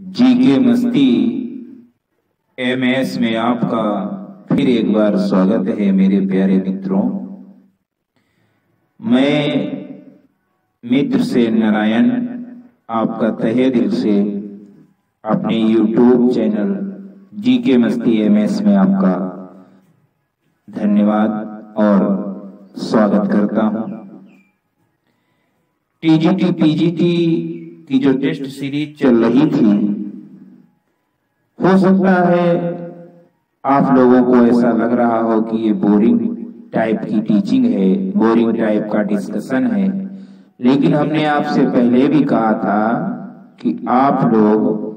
GK मस्ती MS में आपका फिर एक बार स्वागत है मेरे प्यारे मित्रों। मैं मित्र से नारायण आपका तहे दिल से अपने यूट्यूब चैनल जीके मस्ती एमएस में आपका धन्यवाद और स्वागत करता हूं। टीजीटी पीजीटी की जो टेस्ट सीरीज चल रही थी, हो सकता है आप लोगों को ऐसा लग रहा हो कि ये बोरिंग टाइप की टीचिंग है, बोरिंग टाइप का डिस्कशन है, लेकिन हमने आपसे पहले भी कहा था कि आप लोग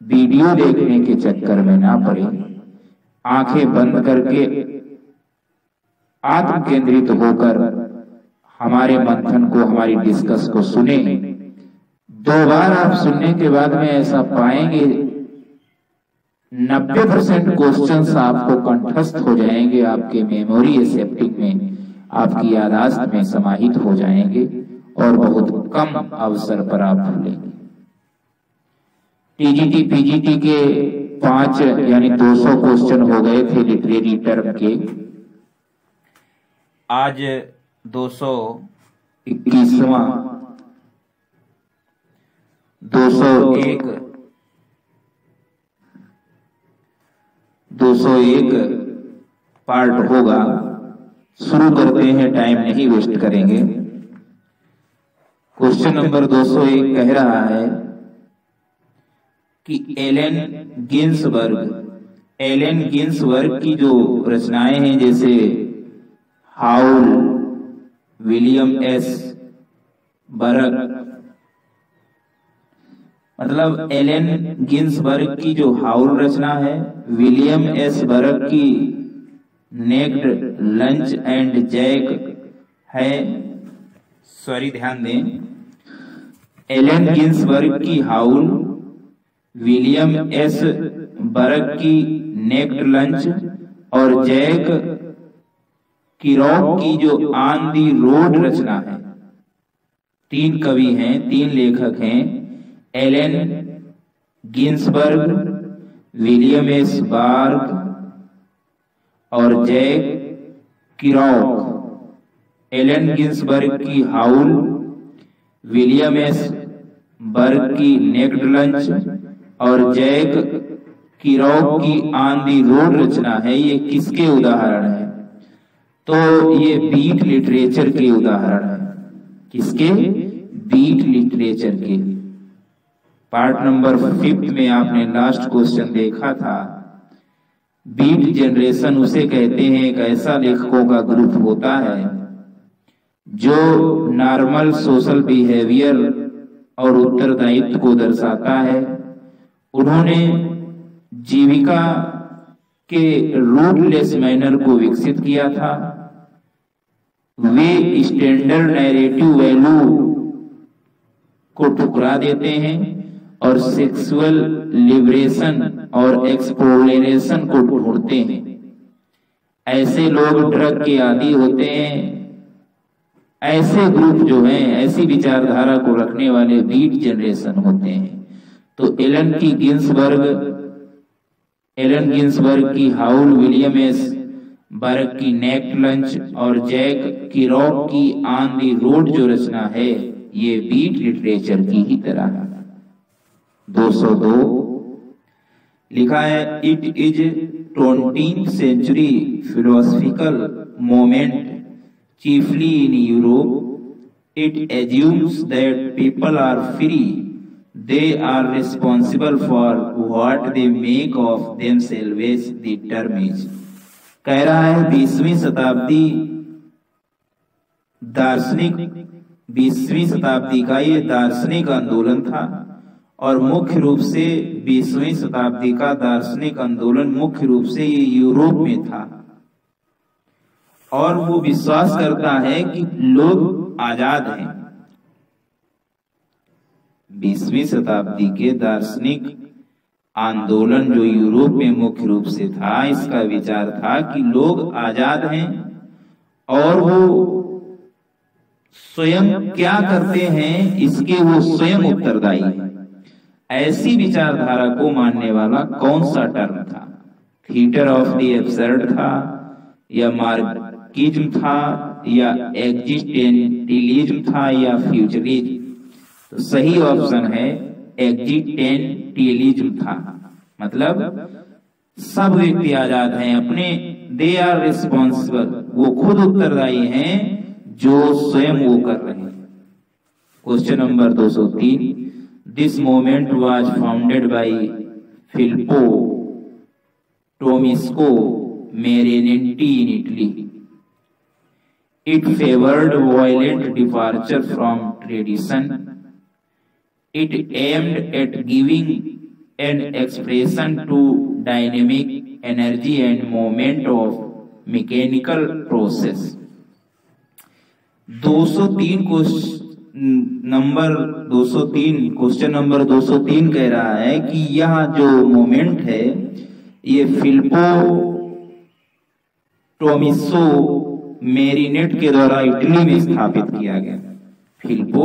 वीडियो देखने के चक्कर में ना पड़े, आंखें बंद करके आत्म केंद्रित होकर हमारे मंथन को, हमारी डिस्कस को सुने। दो बार आप सुनने के बाद में ऐसा पाएंगे 90% क्वेश्चंस आपको कंठस्थ हो जाएंगे, आपके मेमोरी एसेप्टिंग में, आपकी याददाश्त में समाहित हो जाएंगे और बहुत कम अवसर पर आप भूलेंगे। टीजीटी पीजीटी के 5 यानी 200 क्वेश्चन हो गए थे लिटरेरी टर्म के। आज 221वां 201 पार्ट होगा। शुरू करते हैं, टाइम नहीं वेस्ट करेंगे। क्वेश्चन नंबर 201 कह रहा है कि एलन गिन्सबर्ग की जो रचनाएं हैं, जैसे हाउल, विलियम एस बर्ग, मतलब एलन गिन्सबर्ग की जो हाउल रचना है, विलियम एस बर्ग की नेक्ड लंच एंड जैक है। सॉरी, ध्यान दें, एलन गिन्सबर्ग की हाउल, विलियम एस बर्ग की नेक्ड लंच और जैक किरॉक की जो ऑन दी रोड रचना है। 3 कवि हैं, 3 लेखक हैं, एलन गिन्सबर्ग, विलियम एस बर्ग और जैक किरॉक। एलन गिन्सबर्ग की हाउल, विलियम एस बर्ग की नेक्ड लंच और जैक किरॉक की ऑन दी रोड रचना है। ये किसके उदाहरण है? तो ये बीट लिटरेचर के उदाहरण है। किसके? बीट लिटरेचर के। पार्ट नंबर 5 में आपने लास्ट क्वेश्चन देखा था। बीट जनरेशन उसे कहते हैं, एक ऐसा लेखकों का ग्रुप होता है जो नॉर्मल सोशल बिहेवियर और उत्तरदायित्व को दर्शाता है। उन्होंने जीविका के रूटलेस मैनर को विकसित किया था। वे स्टैंडर्ड नैरेटिव वैल्यू को ठुकरा देते हैं और सेक्सुअल लिबरेशन और एक्सप्लोरेशन को ढूंढते हैं। ऐसे लोग ड्रग के आदी होते हैं। ऐसे ग्रुप जो हैं, ऐसी विचारधारा को रखने वाले बीट जनरेशन होते हैं। तो एलन गिन्सबर्ग की हाउल, विलियम एस बर्ग की नेक्ड लंच और जैक किरॉक की ऑन दी रोड जो रचना है, ये बीट लिटरेचर की ही तरह है। 202 लिखा है, it is 20th century philosophical moment chiefly in Europe. It assumes that people are free. They are responsible for what they make of themselves, the term is. कह रहा है 20वीं शताब्दी का ये दार्शनिक आंदोलन था और मुख्य रूप से 20वीं शताब्दी का दार्शनिक आंदोलन मुख्य रूप से ये यूरोप में था। और वो विश्वास करता है कि लोग आजाद हैं। 20वीं शताब्दी के दार्शनिक आंदोलन जो यूरोप में मुख्य रूप से था, इसका विचार था कि लोग आजाद हैं और वो स्वयं क्या करते हैं इसके वो स्वयं उत्तरदायी हैं। ऐसी विचारधारा को मानने वाला कौन सा टर्म था? थिएटर ऑफ द एब्सर्ड था, या मार्क्सिज्म था, या एग्जिस्टेंटियलिज्म था, या फ्यूचरिज्म? तो सही ऑप्शन है एग्जिस्टेंटियलिज्म था। मतलब सब व्यक्ति आजाद हैं, अपने दे आर रिस्पॉन्सिबल, वो खुद उत्तरदायी हैं जो स्वयं वो कर रहे हैं। Question number 203, this movement was founded by Filippo Tommaso Marinetti in Italy. It favoured violent departure from tradition. It aimed at giving an expression to dynamic energy and moment of mechanical process. 203 question number 203 कह रहा है कि यह जो moment है ये Flippo टोमिसो marinate के द्वारा इटली में स्थापित किया गया। फिलिप्पो,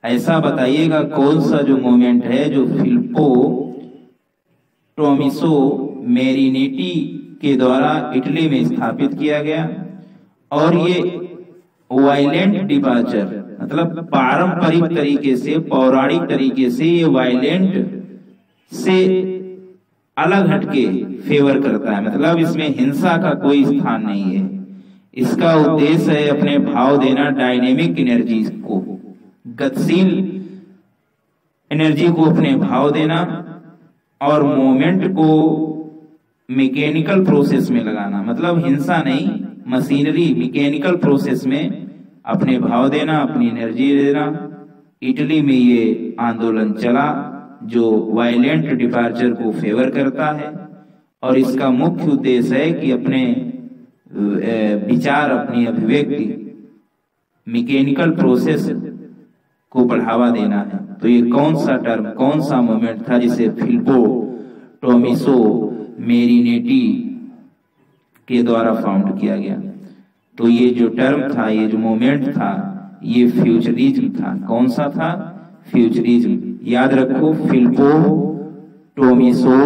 ऐसा बताइएगा कौन सा जो मोमेंट है जो फिलिप्पो टोमिसो मेरिनेटी के द्वारा इटली में स्थापित किया गया। और ये वायलेंट डिपार्चर मतलब पारंपरिक तरीके से, पौराणिक तरीके से ये वायलेंट से अलग हटके फेवर करता है। मतलब इसमें हिंसा का कोई स्थान नहीं है। इसका उद्देश्य है अपने भाव देना डायनेमिक एनर्जी को, गतिशील एनर्जी को अपने भाव देना, और मोमेंट को मैकेनिकल प्रोसेस में लगाना। मतलब हिंसा नहीं, मशीनरी मैकेनिकल प्रोसेस में अपने भाव देना, अपनी एनर्जी देना। इटली में ये आंदोलन चला जो वायलेंट डिपार्चर को फेवर करता है, और इसका मुख्य उद्देश्य है कि अपने विचार, अपनी अभिव्यक्ति मैकेनिकल प्रोसेस को बढ़ावा देना है। तो ये कौन सा टर्म, कौन सा मोमेंट था जिसे फिलिप्पो टोमिसो मेरिनेटी के द्वारा फाउंड किया गया? तो ये जो टर्म था, ये जो मोमेंट था, ये फ्यूचरिज्म था। कौन सा था? फ्यूचरिज्म। याद रखो, फिलिप्पो टोमिसो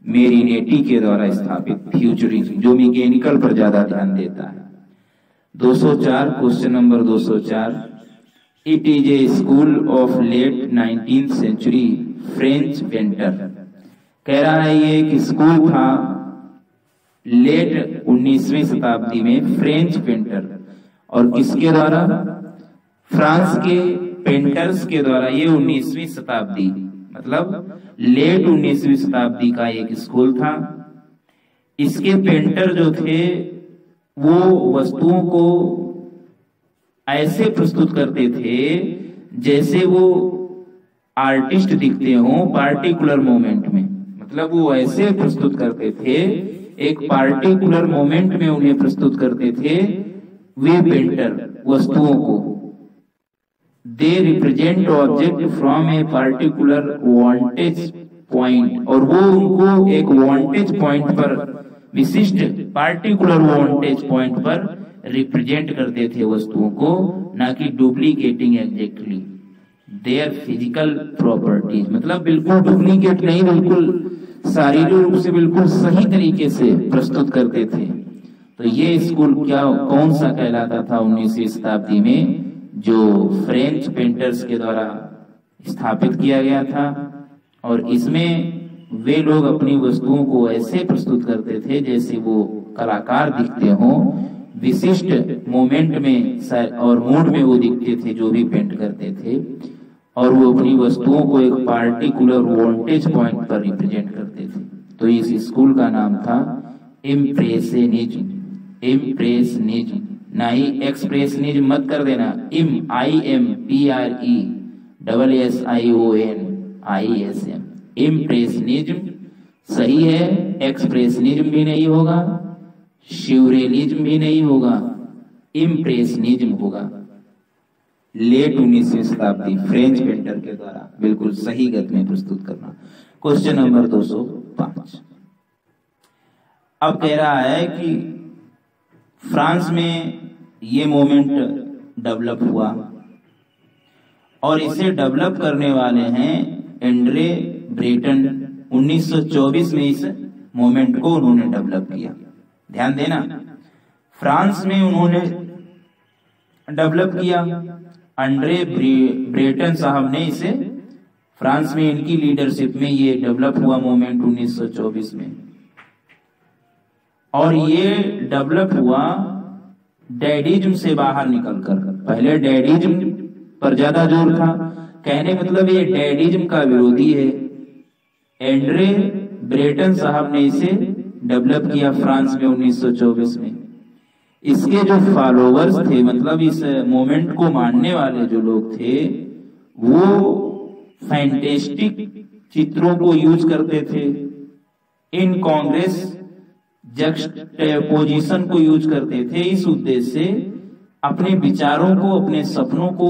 मेरिनेटी के द्वारा स्थापित फ्यूचरिज्म, जो मैकेनिकल पर ज्यादा ध्यान देता है। 204 question number 204, it is a school of late 19th century French painter. कह रहा है ये एक स्कूल था लेट 19वीं शताब्दी में फ्रेंच पेंटर, और किसके द्वारा? फ्रांस के पेंटर्स के द्वारा। ये 19वीं शताब्दी मतलब लेट 19वीं शताब्दी का एक स्कूल था। इसके पेंटर जो थे वो वस्तुओं को ऐसे प्रस्तुत करते थे जैसे वो आर्टिस्ट दिखते हो पार्टिकुलर मोमेंट में। मतलब वो ऐसे प्रस्तुत करते थे, एक पार्टिकुलर मोमेंट में उन्हें प्रस्तुत करते थे वे पेंटर वस्तुओं को। They represent object from a particular vantage point, और वो उनको एक वांटेज पॉइंट पर, विशिष्ट पार्टिकुलर वांटेज पॉइंट पर रिप्रेजेंट करते थे वस्तुओं को, ना कि duplicating exactly their physical properties. मतलब बिल्कुल डुप्लीकेट नहीं, बिल्कुल शारीरिक रूप से बिल्कुल सही तरीके से प्रस्तुत करते थे। तो ये स्कूल क्या, कौन सा कहलाता था 19वीं शताब्दी में, जो फ्रेंच पेंटर्स के द्वारा स्थापित किया गया था। और इसमें वे लोग अपनी वस्तुओं को ऐसे प्रस्तुत करते थे जैसे वो कलाकार दिखते हों, विशिष्ट मोमेंट में और मूड में वो दिखते थे जो भी पेंट करते थे, और वो अपनी वस्तुओं को एक पार्टिकुलर वांटेज पॉइंट पर रिप्रेजेंट करते थे। तो इस स्कूल का नाम था इम्प्रेशनिज्म। इम्प्रेशनिज्म, ना ही एक्सप्रेशनिज्म मत कर देना। IMPRESSION इम्प्रेशनिज्म सही है, एक्सप्रेशनिज्म भी नहीं होगा, श्यूरेलिज्म भी नहीं होगा, इम्प्रेशनिज्म होगा। लेट 19वीं शताब्दी फ्रेंच पेंटर के द्वारा बिल्कुल सही गति में प्रस्तुत करना। क्वेश्चन नंबर 205, अब कह रहा है कि फ्रांस में ये मोमेंट डेवलप हुआ, और इसे डेवलप करने वाले हैं एंड्रे ब्रेटन 1924 में इस मूवमेंट को उन्होंने डेवलप किया। ध्यान देना, फ्रांस में उन्होंने डेवलप किया। एंड्रे ब्रेटन साहब ने इसे फ्रांस में, इनकी लीडरशिप में ये डेवलप हुआ मूवमेंट 1924 में। और ये डेवलप हुआ डैडिज्म से बाहर निकलकर। पहले डैडिज्म पर ज्यादा जोर था, कहने मतलब ये डैडिज्म का विरोधी है। एंड्रे ब्रेटन साहब ने इसे डेवलप किया फ्रांस में 1924 में। इसके जो फॉलोवर्स थे, मतलब इस मूवमेंट को मानने वाले जो लोग थे, वो फैंटेस्टिक चित्रों को यूज करते थे, इन कांग्रेस जक्सटेपोजिशन को यूज करते थे। इस उद्देश्य से अपने विचारों को, अपने सपनों को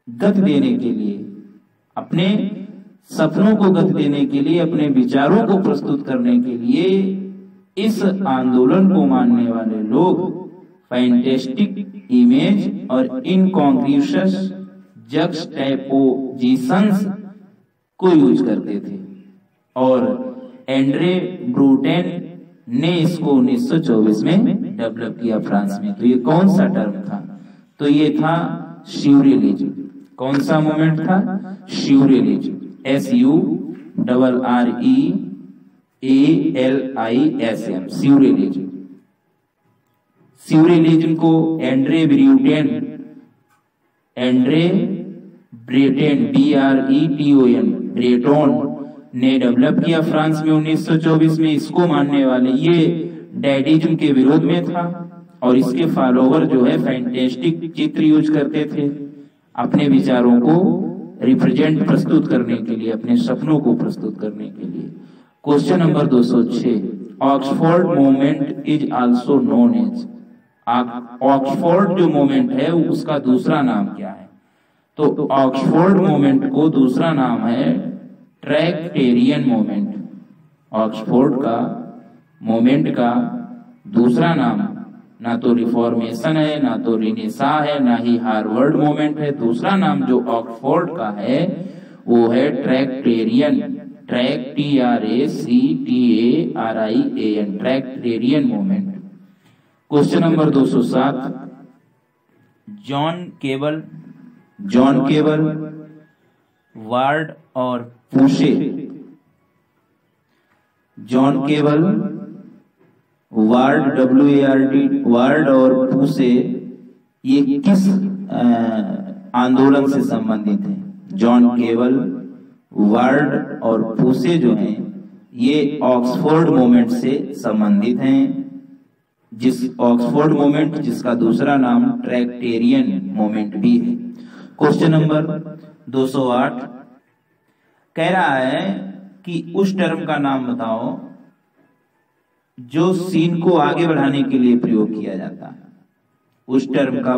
गति देने के लिए, अपने सपनों को गति देने के लिए, अपने विचारों को प्रस्तुत करने के लिए इस आंदोलन को मानने वाले लोग फैंटेस्टिक इमेज और इनकॉन्ग्रुएंस जक्सटेपोजिशंस को यूज करते थे। और एंड्रे ब्रूटेन ने इसको 1924 में डेवलप किया फ्रांस में। तो ये कौन सा टर्म था? तो ये था स्यूरियलिज्म। कौन सा मूवमेंट था? स्यूरियलिज्म। SURREALISM, स्यूरियलिज्म। स्यूरियलिज्म को एंड्रे ब्रेटन ब्रेटोन ने डेवलप किया फ्रांस में 1924 में। इसको मानने वाले, ये डैडिज्म के विरोध में था और इसके फॉलोवर जो है फैंटेस्टिक चित्र यूज करते थे अपने विचारों को रिप्रेजेंट, प्रस्तुत करने के लिए, अपने सपनों को प्रस्तुत करने के लिए। Question number 206, Oxford movement is also known as. Oxford जो मूवमेंट है उसका दूसरा नाम क्या है? तो ऑक्सफोर्ड मूवमेंट को दूसरा नाम है ट्रैक्टेरियन मूवमेंट। ऑक्सफोर्ड का मूवमेंट का दूसरा नाम ना तो रिफॉर्मेशन है, ना तो रिनेसा है, ना ही हार्वर्ड मूवमेंट है। दूसरा नाम जो ऑक्सफोर्ड का है वो है Tractarian, TRACTARIAN, Tractarian movement. Question number 207, John Keble, Ward और Pusey. John Keble, Ward WARD, Ward और पूशे, ये किस आंदोलन से संबंधित है? जॉन केबल, वार्ड और पूशे जो हैं ये ऑक्सफोर्ड मूवमेंट से संबंधित हैं। जिस ऑक्सफोर्ड मूवमेंट जिसका दूसरा नाम ट्रैक्टेरियन मूवमेंट भी है। क्वेश्चन नंबर 208 कह रहा है कि उस टर्म का नाम बताओ जो सीन को आगे बढ़ाने के लिए प्रयोग किया जाता है। उस टर्म का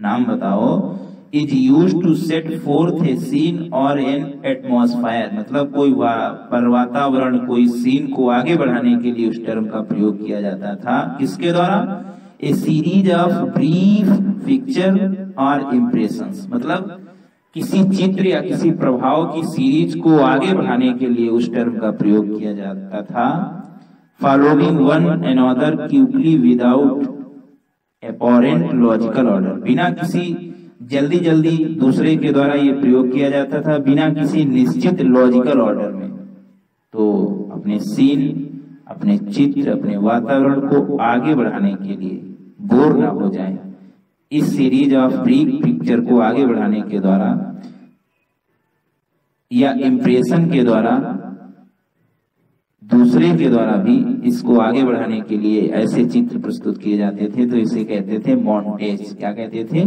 नाम बताओ। Is used to set forth a scene और एन एटमॉस्फेयर, मतलब कोई वातावरण, कोई सीन को आगे बढ़ाने के लिए उस टर्म का प्रयोग किया जाता था। किसके द्वारा? ए सीरीज ऑफ ब्रीफ पिक्चर और इम्प्रेशंस, मतलब किसी चित्र या किसी प्रभाव की सीरीज को आगे बढ़ाने के लिए उस टर्म का प्रयोग किया जाता था। Following one another quickly without apparent logical order, बिना किसी जल्दी दूसरे के द्वारा ये प्रयोग किया जाता था, बिना किसी निश्चित लॉजिकल ऑर्डर में। तो अपने सीन, अपने चित्र, अपने वातावरण को आगे बढ़ाने के लिए, बोर ना हो जाए, इस सीरीज ऑफ ब्रीफ पिक्चर को आगे बढ़ाने के द्वारा या इम्प्रेशन के द्वारा, दूसरे के द्वारा भी इसको आगे बढ़ाने के लिए ऐसे चित्र प्रस्तुत किए जाते थे। तो इसे कहते थे मॉन्टेज। क्या कहते थे?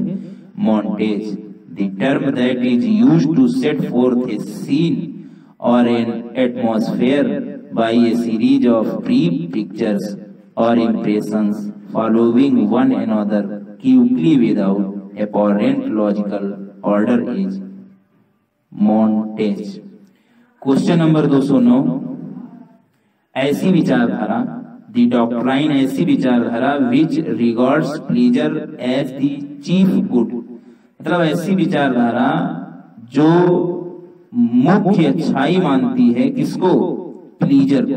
Montage. The term that is used to set forth a scene और an atmosphere by a series of brief pictures or impressions following one another quickly without apparent logical order is montage. Question number 209, ऐसी विचारधारा, the doctrine, ऐसी विचारधारा which regards pleasure as the chief good, मतलब ऐसी विचारधारा जो मुख्य अच्छाई मानती है किसको? प्लीजर को।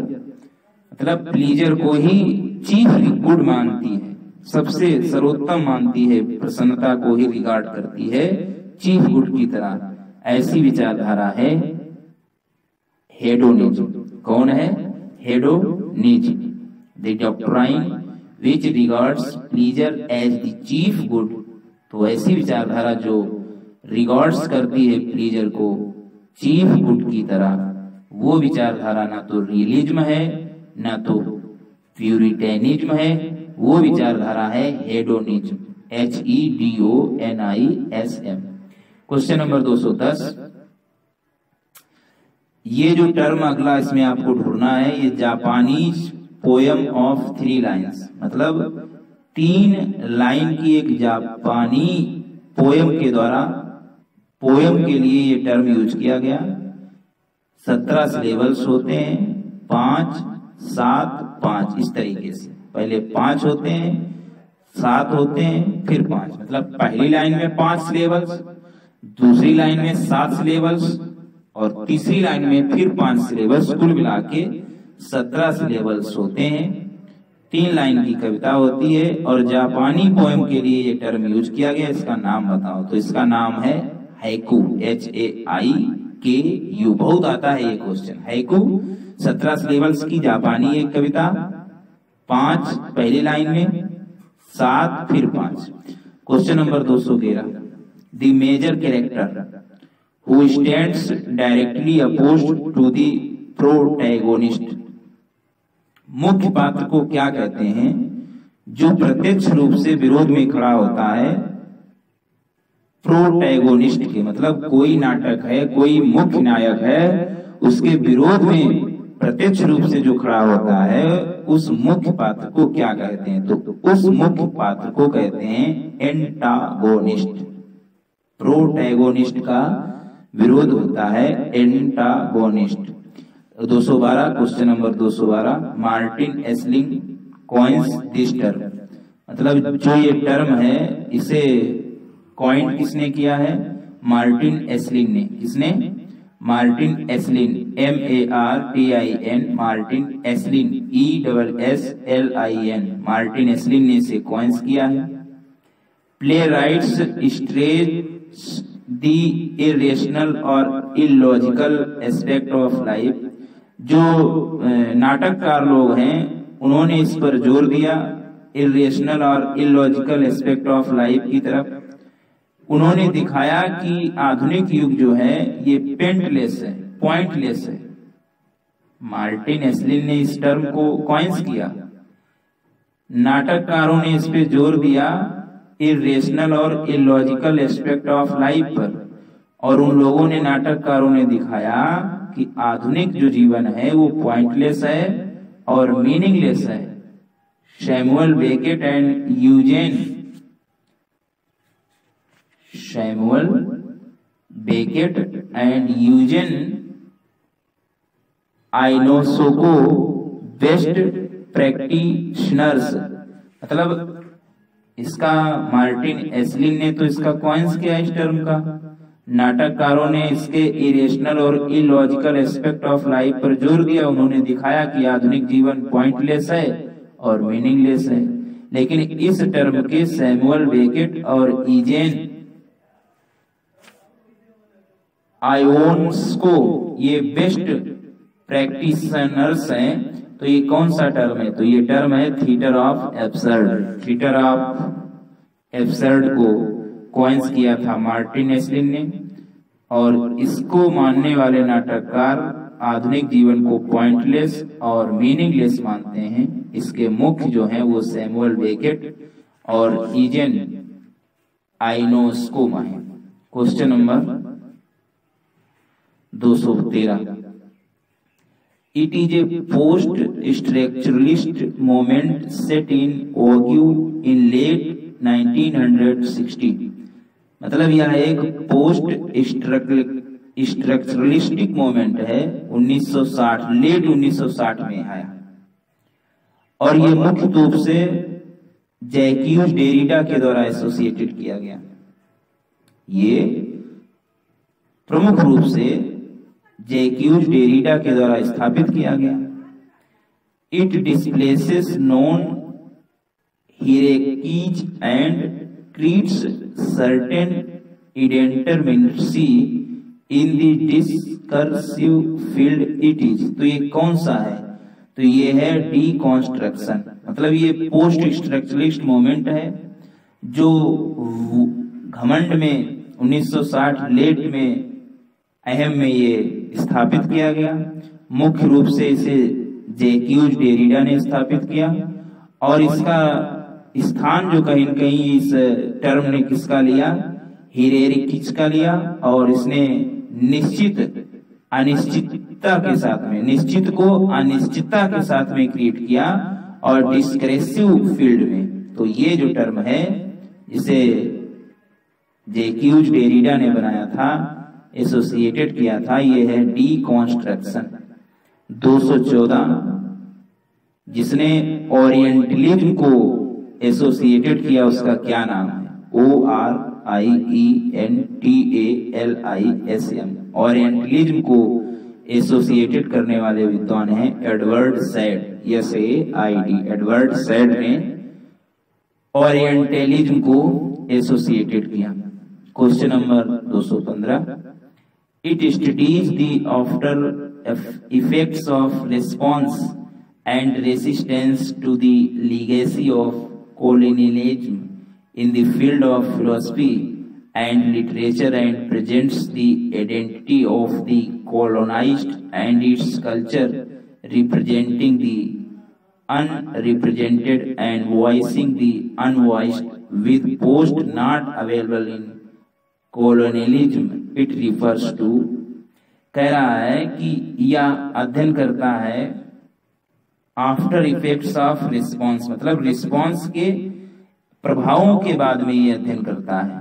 मतलब प्लीजर को ही चीफ गुड मानती है, सबसे सर्वोत्तम मानती है, प्रसन्नता को ही रिगार्ड करती है चीफ गुड की तरह। ऐसी विचारधारा है हेडोनिज्म। कौन है? Hedonism, the doctrine which regards pleasure as the chief good. तो ऐसी विचारधारा जो रिगार्ड्स करती है प्लीजर को चीफ गुड की तरह, वो विचारधारा ना तो रियलिज्म है ना तो प्यूरिटेनिज्म है, वो विचारधारा है हेडोनिज्म, HEDONISM। Question number 210। ये जो टर्म अगला इसमें आपको ढूंढना है, ये जापानीज पोयम ऑफ 3 लाइन्स, मतलब 3 लाइन की एक जापानी पोयम के द्वारा, पोयम के लिए ये टर्म यूज किया गया। 17 सिलेबल्स होते हैं, 5, 7, 5 इस तरीके से। पहले 5 होते हैं, 7 होते हैं, फिर 5। मतलब पहली लाइन में 5 सिलेबल्स, दूसरी लाइन में 7 सिलेबल्स और तीसरी लाइन में फिर 5 सिलेबल्स, कुल मिला के 17 सिलेबल्स होते हैं। 3 लाइन की कविता होती है और जापानी पोएम के लिए ये टर्म यूज किया गया। इसका नाम बताओ। तो इसका नाम है हाइकू, HAIKU। बहुत आता है ये क्वेश्चन। हाइकू 17 सिलेबल्स की जापानी एक कविता, 5 पहली लाइन में, 7 फिर 5। Question number 213। The major character who stands directly opposed to the protagonist. मुख्य पात्र को क्या कहते हैं? जो प्रत्यक्ष रूप से विरोध में खड़ा होता है प्रोटैगोनिस्ट के। मतलब कोई नाटक है, कोई मुख्य नायक है, उसके विरोध में प्रत्यक्ष रूप से जो खड़ा होता है, उस मुख्य पात्र को क्या कहते हैं? तो उस मुख्य पात्र को कहते हैं एंटागोनिस्ट। प्रोटैगोनिस्ट का विरोध होता है antagonist. 212 question number 212। Martin Esslin coins this term. मतलब जो ये टर्म है इसे कॉइन किसने किया है? मार्टिन एस्लिंग ने। किसने? Martin Esslin, MARTIN, Martin Esslin, ESSLIN, Martin Esslin ने इसे कॉइन्स किया है। Playwrights stress the irrational और इलॉजिकल एस्पेक्ट ऑफ लाइफ। जो नाटककार लोग हैं उन्होंने इस पर जोर दिया, इरेशनल और इलॉजिकल एस्पेक्ट ऑफ लाइफ की तरफ। उन्होंने दिखाया कि आधुनिक युग जो है ये पेंटलेस है, पॉइंटलेस है। मार्टिन एस्लिन ने इस टर्म को कॉइन्स किया। नाटककारों ने इस पे जोर दिया इरेशनल और इलॉजिकल एस्पेक्ट ऑफ लाइफ पर, और उन लोगों ने, नाटककारों ने दिखाया कि आधुनिक जो जीवन है वो पॉइंटलेस है और मीनिंगलेस है। Samuel Beckett and Eugene, Samuel Beckett and Eugene Ionesco best practitioners. मतलब इसका मार्टिन एस्लिन ने तो इसका कॉइन्स किया इस टर्म का। नाटककारों ने इसके इरेशनल और इलॉजिकल एस्पेक्ट ऑफ लाइफ पर जोर दिया। उन्होंने दिखाया कि आधुनिक जीवन पॉइंटलेस है और मीनिंगलेस है। लेकिन इस टर्म के सैमुअल बेकेट और यूजेन आयोन्स्को ये बेस्ट प्रैक्टिशनर्स हैं। तो ये कौन सा टर्म है? तो ये टर्म है theatre of absurd. Theatre of absurd को कॉइन्स किया था मार्टिन एस्लिन ने, और इसको मानने वाले नाटककार आधुनिक जीवन को पॉइंटलेस और मीनिंगलेस मानते हैं। इसके मुख्य जो हैं वो सैमुअल बेकेट और यूजेन आइनोस्को है। Question number 213। It is a post-structuralist movement set in Ogu in late 1960। मतलब यह एक पोस्ट स्ट्रक्चरलिस्टिक मूवमेंट है, 1960, लेट 1960 में आया। और ये मुख्य रूप से जैक्यूज डेरिडा के द्वारा एसोसिएटेड किया गया। ये प्रमुख रूप से जैक्यूज डेरिडा के द्वारा स्थापित किया गया। It displaces non hierarchies and treats certain indeterminacy in the discursive field it is। तो ये कौन सा है? तो ये है डिकॉन्स्ट्रक्शन, मतलब ये पोस्ट स्ट्रक्चरलिस्ट मोमेंट है जो घमंड में 1960 लेट में अहम में ये स्थापित किया गया। मुख्य रूप से इसे जैक्यूज डेरिडा ने स्थापित किया और इसका स्थान जो कहीं न कहीं इस टर्म ने किसका लिया? हिएरार्कीज का लिया। और इसने निश्चित अनिश्चितता के साथ में, निश्चित को अनिश्चितता के साथ में क्रिएट किया और डिस्करेसिव फील्ड में। तो ये जो टर्म है जिसे जैक्यूज डेरिडा ने बनाया था, एसोसिएटेड किया था, ये है डिकॉन्स्ट्रक्शन। 214 जिसने ओरिएंटलिज्म को एसोसिएटेड किया उसका क्या नाम है? ORIENTALISM। ओरिएंटलिज्म को एसोसिएटेड करने वाले विद्वान हैं Edward Said, SAID। Edward Said ने ओरिएंटलिज्म को एसोसिएटेड किया। Question number 215, it studies the after effects of response and resistance to the legacy of colonialism in the field of philosophy and literature and presents the identity of the colonized and its culture, representing the unrepresented and voicing the unvoiced with post not available in colonialism it refers to। कह रहा है कि यह अध्ययन करता है after effects of response, मतलब response के प्रभावों के बाद में ये अध्ययन करता है,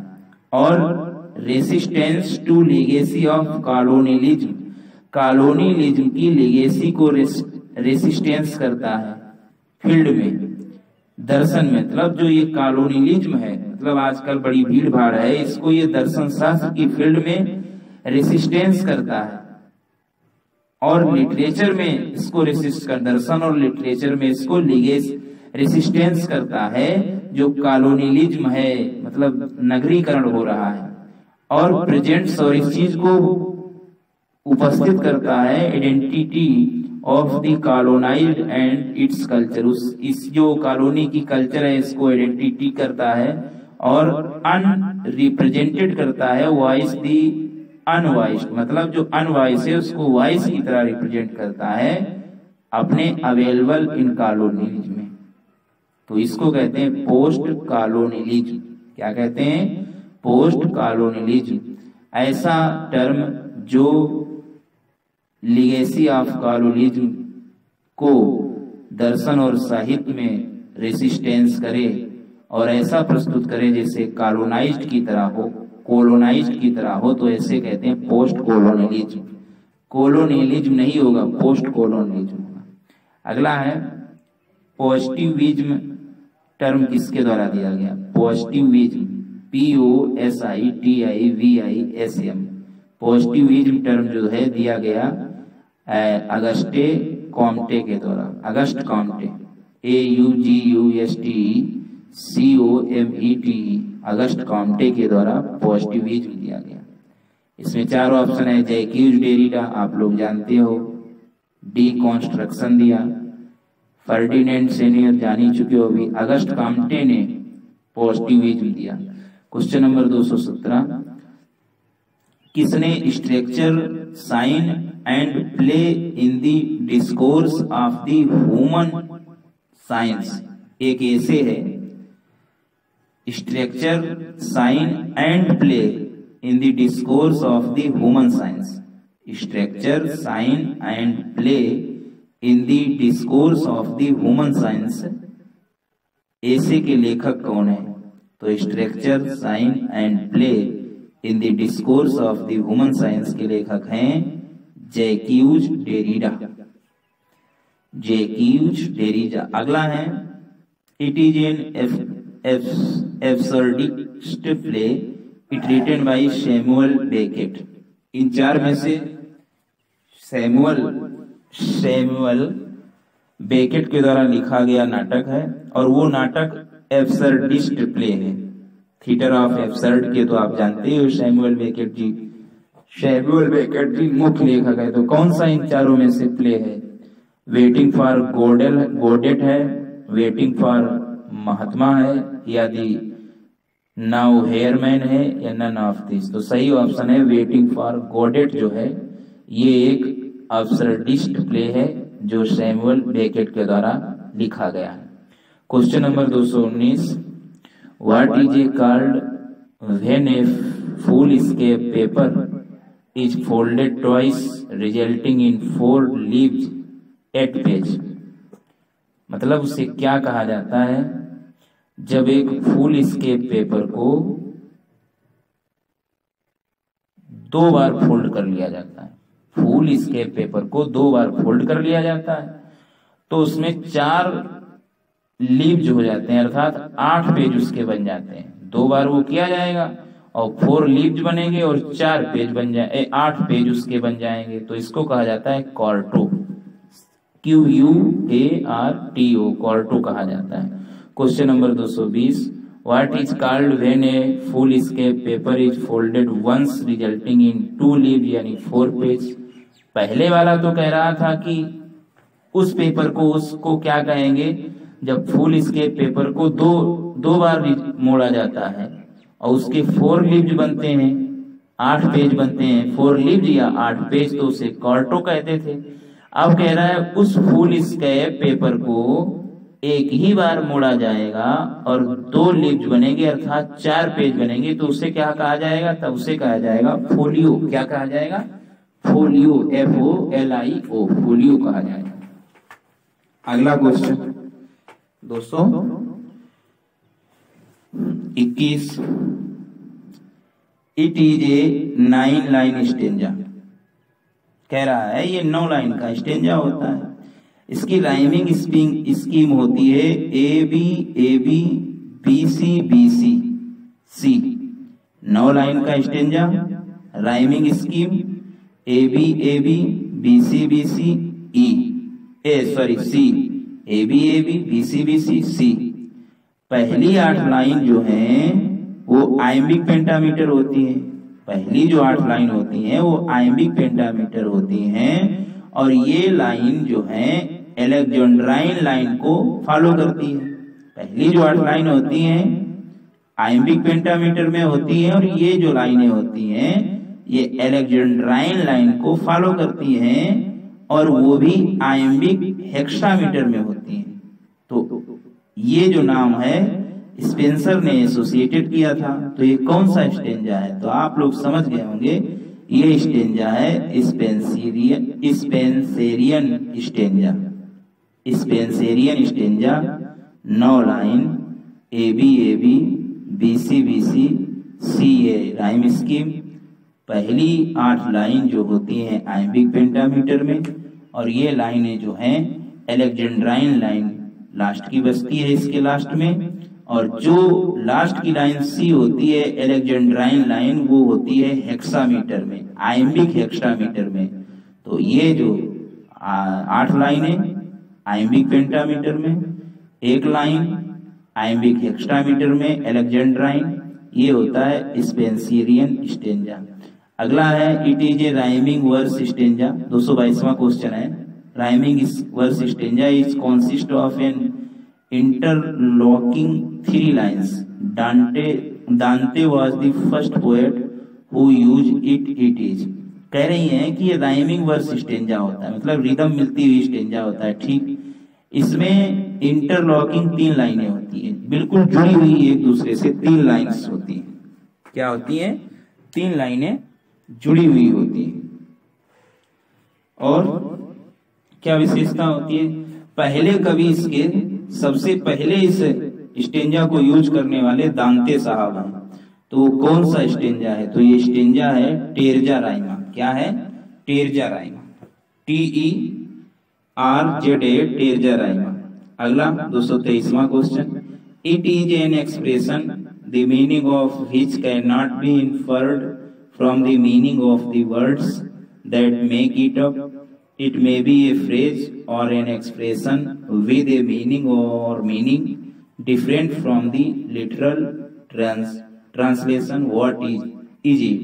और resistance to legacy of colonialism, colonialism की लीगेसी को रेसिस्टेंस करता है फील्ड में, दर्शन में। मतलब जो ये कॉलोनियलिज्म है, मतलब आजकल बड़ी भीड़ भाड़ है, इसको ये दर्शन शास्त्र की फील्ड में रेसिस्टेंस करता है और लिटरेचर में इसको रेसिस्ट कर, दर्शन और लिटरेचर में इसको रेसिस्टेंस करता है जो कॉलोनियलिज्म है, मतलब नगरीकरण हो रहा है, और प्रेजेंट्स और इस चीज को उपस्थित करता है identity of the colonised and its culture. इस जो कॉलोनी की कल्चर है इसको आइडेंटिटी करता है और अनरिप्रेजेंटेड करता है, वॉइस दी अनवॉइस्ड, मतलब जो अनवॉइस है उसको वॉइस की तरह रिप्रेजेंट करता है अपने अवेलेबल इन कॉलोनियलिज्म में। तो इसको कहते हैं पोस्ट कॉलोनियलिज्म। क्या कहते हैं? Post colonialism. ऐसा टर्म जो लीगेसी ऑफ कॉलोनियलिज्म को दर्शन और साहित्य में रेसिस्टेंस करे और ऐसा प्रस्तुत करे जैसे कॉलोनाइज्ड की तरह हो, कोलोनाइज्ड की तरह हो, तो ऐसे कहते हैं पोस्ट कोलोनियलिज्म। कोलोनियलिज्म नहीं होगा, पोस्ट कोलोनियलिज्म होगा। अगला है पॉजिटिविज्म। टर्म किसके द्वारा दिया गया? Positivism, POSITIVISM। पॉजिटिविज्म टर्म जो है दिया गया अगस्टे कॉम्टे के द्वारा। August Comte, AUGUSTE August Comte के द्वारा पॉजिटिविज्म दिया गया। इसमें चारों ऑप्शन है। जैक्यूज डेरिडा आप लोग जानते हो, डिकॉन्स्ट्रक्शन दिया। फर्डिनेंड सेनियर जान ही चुके हो अभी। अगस्ट कॉम्टे ने पॉजिटिविज्म दिया। क्वेश्चन नंबर 217, किसने structure, sign and play in the discourse of the human science? एक ऐसे है structure, sign and play in the discourse of the human science. Structure, sign and play in the discourse of the human science, ऐसे के लेखक कौन है? तो structure, sign and play in the discourse of the human science के लेखक हैं जैक्यूज Derrida. Jacques Derrida. अगला है it is an absurdist play it written by Samuel Beckett. इन चार में से सैमुअल बेकेट के द्वारा लिखा गया नाटक है, और वो नाटक एब्सर्डिस्ट प्ले है। थिएटर ऑफ एब्सर्ड के तो आप जानते हो सैमुअल बेकेट जी मुख्य लेखक है। तो कौन सा इन चारों में से प्ले है? वेटिंग फॉर गोडेट है, वेटिंग फॉर महात्मा है, या दी नाउ हेयरमैन है, या नन ऑफ दिस। तो सही ऑप्शन है वेटिंग फॉर गोडेट जो है ये एक एब्सर्डिस्ट प्ले है जो सैमुअल बेकेट के द्वारा लिखा गया है। Question number 219, what is a called when a foolscap paper is folded twice resulting in 4 leaves eight page. मतलब उसे क्या कहा जाता है जब एक फुल स्केप पेपर को 2 बार फोल्ड कर लिया जाता है। फुल स्केप पेपर को 2 बार फोल्ड कर लिया जाता है तो उसमें 4 लीव्स हो जाते हैं, अर्थात 8 पेज उसके बन जाते हैं। 2 बार वो किया जाएगा और 4 लीव्स बनेंगे और 4 पेज बन जाए 8 पेज उसके बन जाएंगे। तो इसको कहा जाता है कॉर्टो, QUARTO, कॉर्टो कहा जाता है। Question number 220, what is called when a foolscap paper is folded once resulting in 2 leave यानी 4 पेज। पहले वाला तो कह रहा था कि उस पेपर को उसको क्या कहेंगे जब फुल स्केप पेपर को दो बार मोड़ा जाता है और उसके 4 लीव्स बनते हैं, 8 पेज बनते हैं। 4 लीव्स या 8 पेज तो उसे कॉर्टो कहते थे। अब कह रहा है उस फुल स्केप पेपर को एक ही बार मोड़ा जाएगा और 2 लीव्स बनेंगे, अर्थात 4 पेज बनेंगे, तो उसे क्या कहा जाएगा? तब उसे कहा जाएगा फोलियो। क्या कहा जाएगा? फोलियो, FOLIO, फोलियो कहा जाएगा। अगला question 221, it is A 9 line stanza. कह रहा है ये 9 लाइन का स्टेंजा होता है। इसकी राइमिंग स्कीम होती है AB AB BC BC C। 9 line का stanza, rhyming scheme AB AB BC BC E C, AB AB BC BC C। पहली 8 लाइन जो है वो आइम्बिक पेंटामीटर होती है। पहली जो 8 लाइन होती हैं वो आइम्बिक पेंटामीटर होती हैं, और ये लाइन जो है एलेक्जेंड्राइन लाइन को फॉलो करती है। पहली जो 8 लाइन होती हैं आइम्बिक पेंटामीटर में होती हैं, और ये जो लाइनें होती हैं ये एलेक्जेंड्राइन लाइन को फॉलो करती हैं, और वो भी आइम्बिक हेक्सामीटर में होती हैं। तो ये जो नाम है स्पेंसर ने एसोसिएटेड किया था। तो ये कौन सा स्टेंजा है? तो आप लोग समझ गए होंगे ये स्टेंजा है Spenserian stanza. 9 line AB AB BC BC CA rhyme scheme. पहली 8 लाइन जो होती हैं आइम्बिक पेंटामीटर में, और ये लाइनें जो हैं एलेक्जेंड्राइन लाइन लास्ट की बसती है इसके लास्ट में, और जो लास्ट की लाइन C होती है एलेक्जेंड्राइन लाइन वो होती है हेक्सामीटर में, आइम्बिक हेक्सामीटर में। तो ये जो 8 लाइनें आइम्बिक पेंटामीटर में, 1 लाइन आइम्बिक हेक्सामीटर में एलेक्जेंड्राइन, ये होता है स्पेंसेरियन स्टेंजा। अगला है it is a rhyming verse stanza. 222वां क्वेश्चन है, rhyming verse stanza is consist of an interlocking 3 lines. Dante was the first poet who used it. कह रही हैं कि ये राइमिंग वर्स स्टेंजा होता है, मतलब रिदम मिलती हुई स्टेंजा होता है। ठीक, इसमें इंटरलॉकिंग 3 लाइनें होती हैं, बिल्कुल जुड़ी हुई एक दूसरे से 3 लाइन्स होती हैं। क्या होती हैं? 3 लाइनें जुड़ी हुई होती हैं। और क्या विशेषता होती है? पहले कवि इसके सबसे पहले इस स्टेंजा को यूज करने वाले दांते साहब हैं। तो कौन सा स्टेंजा है? तो ये स्टेंजा है टेरजा राइमा। क्या है? टेरजा राइमा, TERZA, टेरजा राइमा। अगला 223वां question, it is an expression the meaning of which can not be inferred from the meaning of the words that make it up. It may be a phrase or an expression with a meaning or meaning different from the literal translation. What is it?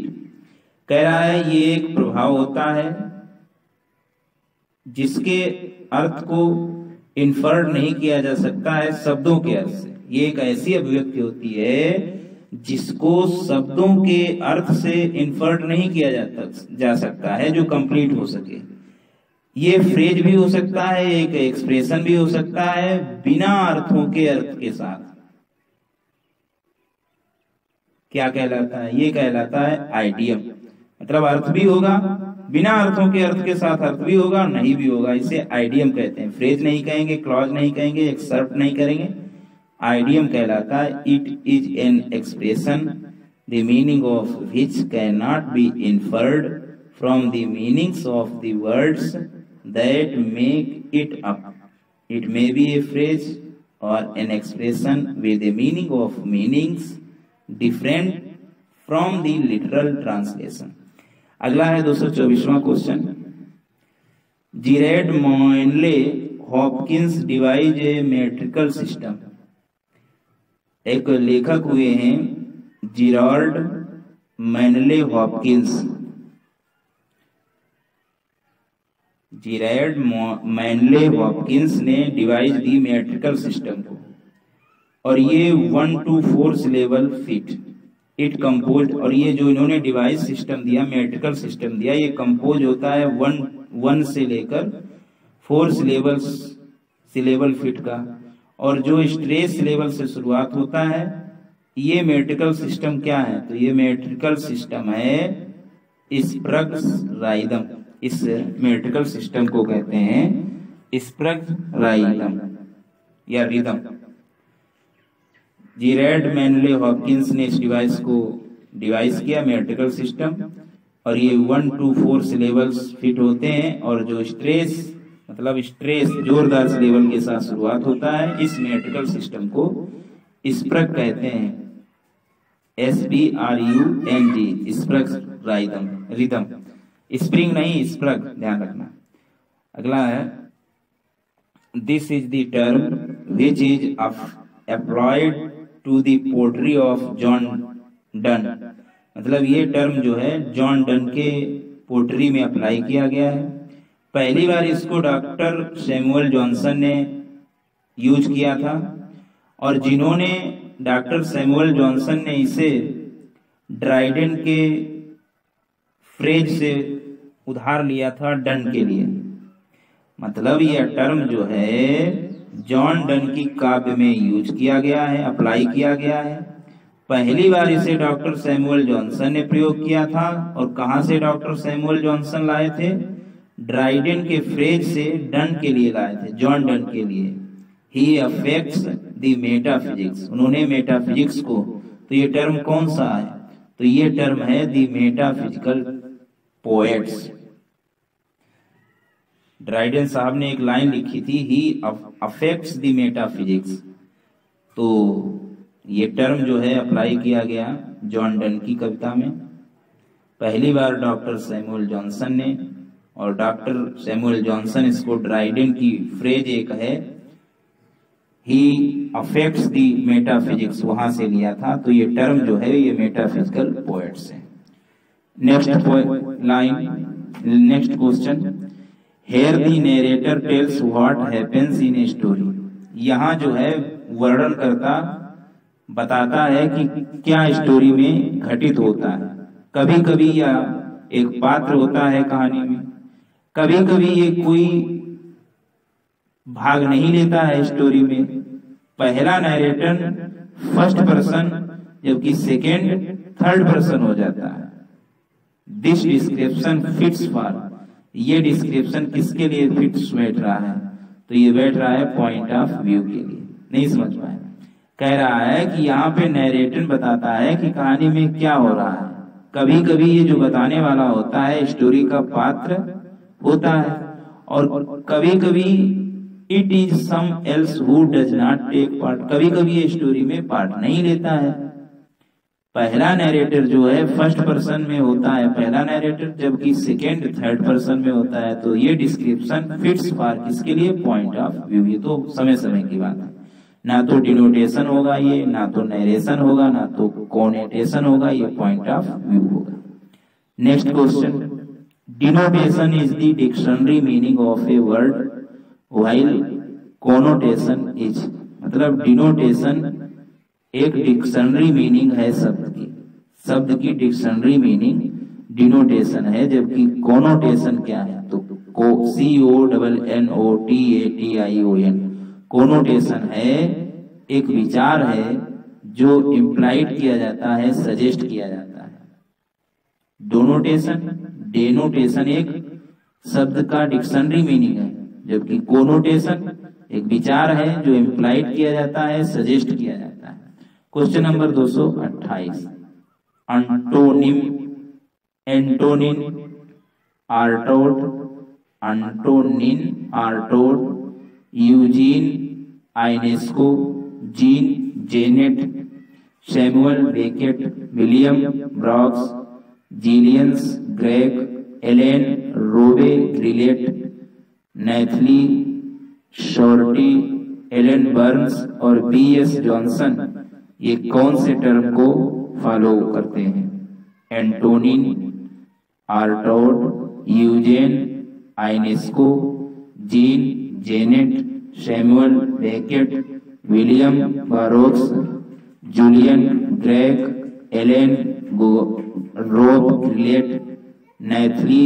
कह रहा है ये एक प्रभाव होता है जिसके अर्थ को इन्फर्ड नहीं किया जा सकता है शब्दों के अर्थ से। ये एक ऐसी अभिव्यक्ति होती है जिसको शब्दों के अर्थ से इन्फर्ड नहीं किया जा सकता है, जो कंप्लीट हो सके। ये फ्रेज भी हो सकता है, एक एक्सप्रेशन भी हो सकता है बिना अर्थों के अर्थ के साथ। क्या कहलाता है? ये कहलाता है आइडियम। मतलब अर्थ भी होगा, बिना अर्थों के अर्थ के साथ अर्थ भी होगा, नहीं भी होगा, इसे आइडियम कहते हैं। फ्रेज नहीं कहेंगे, क्लॉज नहीं कहेंगे, एक्सर्ट नहीं करेंगे, आइडियम कहलाता है। It is an expression the meaning of which can not be inferred from the meanings of the words that make it up. It may be a phrase or an expression with the meaning of meanings different from the literal translation. अगला है 224वां question. Gerard Manley Hopkins devise a metrical system. एक लेखक हुए हैं Gerard Manley Hopkins. Gerard Manley Hopkins ने devise the metrical system को, और ये 1 to 4 syllable fit it compose. और ये जो इन्होंने डिवाइस सिस्टम दिया, मेट्रिकल सिस्टम दिया, ये कंपोज होता है 1 से लेकर 4 सिलेबल फिट का। और जो स्ट्रेस सिलेबल से शुरुआत होता है, ये मेट्रिकल सिस्टम क्या है? तो ये मेट्रिकल सिस्टम है स्प्रग्स राइदम। इस मेट्रिकल सिस्टम को कहते हैं स्प्रग्स राइदम या रिदम। जेरार्ड मैनले हॉपकिंस ने इस डिवाइस को डिवाइस किया, मेट्रिकल सिस्टम, और ये 1 to 4 सिलेबल्स फिट होते हैं। और जो स्ट्रेस मतलब स्ट्रेस जोरदार सिलेबल के साथ शुरुआत होता है, इस मेट्रिकल सिस्टम को स्प्रग कहते हैं। SPRUNG स्प्रग rhythm. स्प्रिंग नहीं, स्प्रग, ध्यान रखना। अगला है this is the term which is applied to the poetry of John Donne. मतलब ये टर्म जो है जॉन डन के पोट्री में अप्लाई किया गया है। पहली बार इसको डॉक्टर सैमुअल जॉनसन ने यूज किया था, और जिन्होंने डॉक्टर सैमुअल जॉनसन ने इसे ड्राइडेन के फ्रेज से उधार लिया था डन के लिए। मतलब यह टर्म जो है जॉन डन की काव्य में यूज किया गया है, अप्लाई किया गया है। पहली बार इसे डॉक्टर सैमुअल जॉनसन ने प्रयोग किया था, और कहां से डॉक्टर सैमुअल जॉनसन लाए थे? ड्राइडेन के फ्रेज से डन के लिए लाए थे, जॉन डन के लिए। ही अफेक्ट्स द मेटाफिजिक्स, उन्होंने मेटाफिजिक्स को। तो ये टर्म कौन सा है? तो ये टर्म है द मेटाफिजिकल पोएट्स। ड्राइडेन साहब ने एक लाइन लिखी थी, ही अफेक्ट्स द मेटाफिजिक्स। तो ये टर्म जो है अप्लाई किया गया जॉन डन की कविता में, पहली बार डॉक्टर सैमुअल जॉनसन ने। और डॉक्टर सैमुअल जॉनसन इसको ड्राइडेन की फ्रेज एक है ही अफेक्ट्स द मेटाफिजिक्स, वहां से लिया था। तो ये टर्म जो है ये मेटाफिजिकल पोएट्स है। Next line, next question. Here the narrator tells what happens in a story। यहाँ जो है वर्णन करता बताता है कि क्या स्टोरी में घटित होता है। कभी कभी या एक पात्र होता है कहानी में, कभी कभी ये कोई भाग नहीं लेता है स्टोरी में। पहला नैरेटर फर्स्ट पर्सन, जबकि सेकेंड थर्ड पर्सन हो जाता है। दिस डिस्क्रिप्शन फिट्स फॉर, ये डिस्क्रिप्शन किसके लिए फिट्स बैठ रहा है? तो ये बैठ रहा है पॉइंट ऑफ व्यू के लिए। नहीं समझ पाए? कह रहा है कि यहाँ पे नैरेटर बताता है कि कहानी में क्या हो रहा है। कभी कभी ये जो बताने वाला होता है स्टोरी का पात्र होता है, और कभी कभी it is some else who does not take part, कभी कभी ये स्टोरी में पार्ट नहीं लेता है। पहला नैरेटर जो है फर्स्ट पर्सन में होता है पहला नैरेटर, जबकि सेकेंड थर्ड पर्सन में होता है। तो ये डिस्क्रिप्शन फिट्स फॉर किसके लिए, पॉइंट ऑफ व्यू। ये तो समय समय की बात है, ना तो डिनोटेशन होगा ये, ना तो नरेशन होगा, ना तो कोनेटेशन होगा, ये पॉइंट ऑफ व्यू होगा। Next question, denotation is the dictionary meaning of a word while connotation is, मतलब डिनोटेशन एक डिक्शनरी मीनिंग है शब्द की डिक्शनरी मीनिंग डिनोटेशन है, जबकि कोनोटेशन क्या है, तो CONNOTATION कोनोटेशन है एक विचार है जो इम्प्लाइड किया जाता है, सजेस्ट किया जाता है। डेनोटेशन एक शब्द का डिक्शनरी मीनिंग है, जबकि कोनोटेशन एक विचार है जो इम्प्लाइड किया जाता है, सजेस्ट किया जाता है। Question number 228, Antonin, Antonin, Artaud, Antonin, Artaud, Eugene, Ionesco, Jean Genet, Samuel Beckett, William Burroughs, Julians Gracq, Alain Robbe Grillet, Nathalie Sarraute, Alan Burns और BS जॉनसन ये कौन से टर्म को फॉलो करते हैं, Antonin, Artaud, Eugene, Ionesco, Jean Genet, Samuel Beckett, William Burroughs, Julian Gracq, Alain Robbe Grillet, Nathalie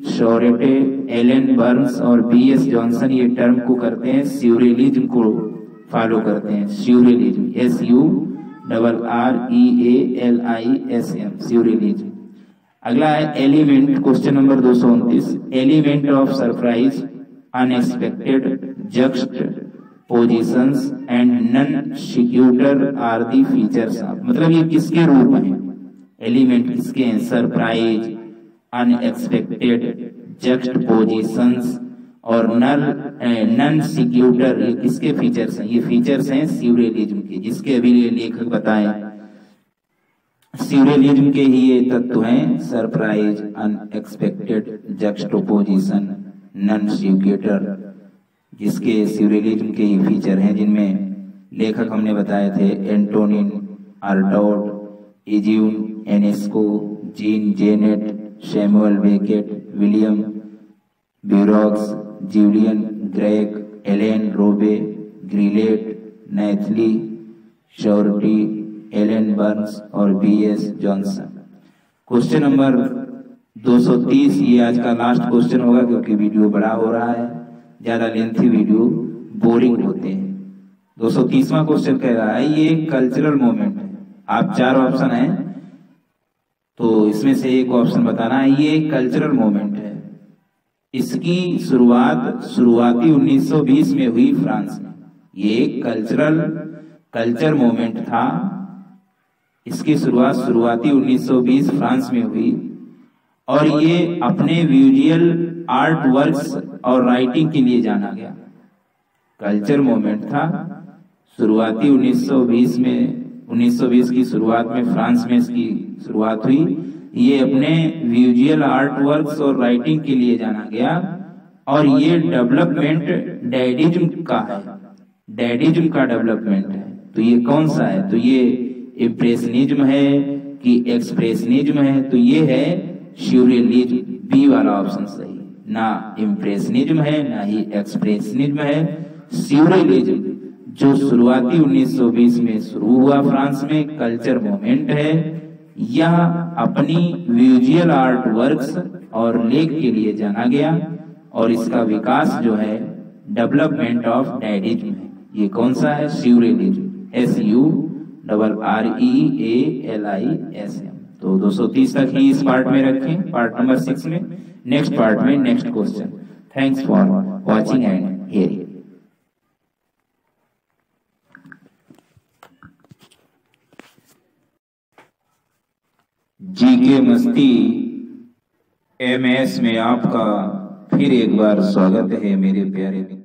Sarraute, Alan Burns और BS Johnson ये term को करते हैं स्यूरेलिज्म को फॉलो करते हैं, स्यूरेलिज्म SURREALISM स्यूरेलिज्म। अगला है element, question number 229, element of surprise, unexpected, juxtapositions and non sequitur are the features of, मतलब ये किसके रूप हैं, एलिमेंट किसके हैं, सरप्राइज, अनएक्सपेक्टेड, जक्स्ट पोजिशंस और नन सिक्यूटर, ये किसके फीचर्स हैं, ये फीचर्स हैं स्यूरेलिज्म के, जिसके अभी लेखक बताए स्यूरेलिज्म के ही ये तत्व हैं, सरप्राइज, अनएक्सपेक्टेड, जक्स्टोपोजिशन, नन सिक्यूटर, जिसके स्यूरेलिज्म के ही फीचर हैं, जिनमें लेखक हमने बताए थे Antonin, Artaud, Eugene, Ionesco, Jean Genet, Samuel Beckett, William Burroughs, Julian Gracq, Alain Robbe Grillet, Nathalie Sarraute, Alan Burns और BS जॉनसन। क्वेश्चन नंबर 230, ये आज का लास्ट क्वेश्चन होगा क्योंकि वीडियो बड़ा हो रहा है, ज्यादा लेंथी वीडियो बोरिंग होते हैं। 230वां क्वेश्चन कह रहा है ये कल्चरल मूवमेंट है, आप 4 ऑप्शन है तो इसमें से एक ऑप्शन बताना है, ये कल्चरल मूवमेंट है, इसकी शुरुआती 1920 में हुई फ्रांस में, ये कल्चर मूवमेंट था, इसकी शुरुआती 1920 फ्रांस में हुई और ये अपने विजुअल आर्ट वर्क्स और राइटिंग के लिए जाना गया। कल्चर मूवमेंट था, शुरुआती 1920 की शुरुआत में फ्रांस में इसकी शुरुआत हुई, ये अपने विजुअल आर्ट वर्क्स और राइटिंग के लिए जाना गया और ये डेवलपमेंट डैडिज्म का है, डैडिज्म का डेवलपमेंट है। तो ये कौन सा है, तो ये इम्प्रेशनिज्म है कि एक्सप्रेशनिज्म है, तो ये है स्यूरेलिज्म, बी वाला ऑप्शन सही, ना इम्प्रेशनिज्म है ना ही एक्सप्रेशनिज्म है, स्यूरेलिज्म जो शुरुआती 1920 में शुरू हुआ फ्रांस में, कल्चर मूवमेंट है, यह अपनी विजुअल आर्ट वर्क्स और लेख के लिए जाना गया और इसका विकास जो है डेवलपमेंट ऑफ डैडिज्म है। ये कौन सा है, स्यूरेलिज्म, SURREALISM। तो 230 तक ही इस पार्ट में रखें, पार्ट नंबर 6 में, नेक्स्ट पार्ट में next question. Thanks for watching and hearing. GK मस्ती MS में आपका फिर एक बार स्वागत है मेरे प्यारे मित्र।